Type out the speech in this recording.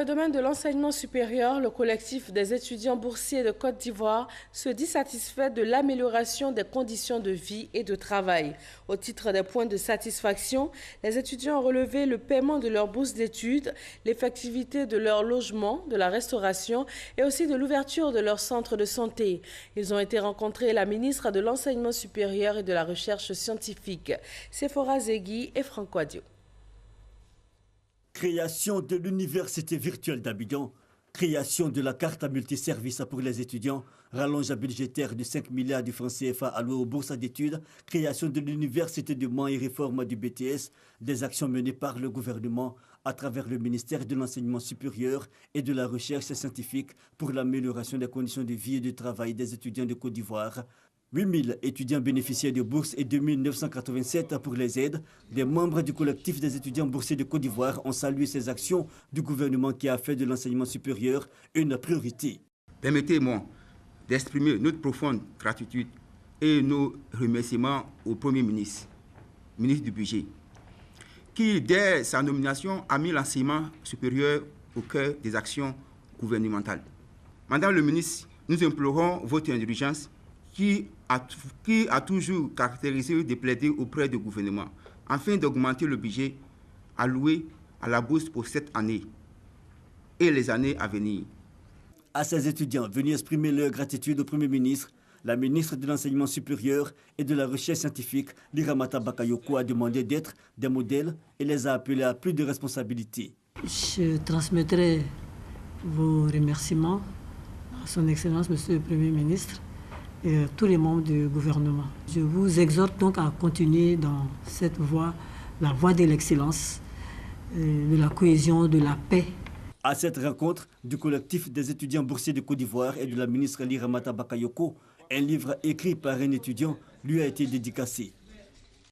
domaine de l'enseignement supérieur, le collectif des étudiants boursiers de Côte d'Ivoire se dit satisfait de l'amélioration des conditions de vie et de travail. Au titre des points de satisfaction, les étudiants ont relevé le paiement de leurs bourses d'études, l'effectivité de leur logement, de la restauration et aussi de l'ouverture de leur centre de santé. Ils ont été rencontrés la ministre de l'Enseignement supérieur et de la Recherche scientifique, Sephora Zegui et Franco Adio. Création de l'université virtuelle d'Abidjan, création de la carte à multiservices pour les étudiants, rallonge budgétaire de 5 milliards de francs CFA alloués aux bourses d'études, création de l'université de Mans et réforme du BTS, des actions menées par le gouvernement à travers le ministère de l'Enseignement supérieur et de la Recherche scientifique pour l'amélioration des conditions de vie et de travail des étudiants de Côte d'Ivoire. 8 000 étudiants bénéficiaires de bourses et 2 987 pour les aides. Les membres du collectif des étudiants boursiers de Côte d'Ivoire ont salué ces actions du gouvernement qui a fait de l'enseignement supérieur une priorité. Permettez-moi d'exprimer notre profonde gratitude et nos remerciements au Premier ministre, ministre du Budget, qui, dès sa nomination, a mis l'enseignement supérieur au cœur des actions gouvernementales. Madame le ministre, nous implorons votre indulgence qui a toujours caractérisé de plaider auprès du gouvernement afin d'augmenter le budget alloué à la bourse pour cette année et les années à venir. À ces étudiants venus exprimer leur gratitude au Premier ministre, la ministre de l'Enseignement supérieur et de la Recherche scientifique, Liramata Bakayoko, a demandé d'être des modèles et les a appelés à plus de responsabilités. Je transmettrai vos remerciements à son Excellence, Monsieur le Premier ministre, et tous les membres du gouvernement. Je vous exhorte donc à continuer dans cette voie, la voie de l'excellence, de la cohésion, de la paix. À cette rencontre du collectif des étudiants boursiers de Côte d'Ivoire et de la ministre Liramata Bakayoko, un livre écrit par un étudiant lui a été dédicacé.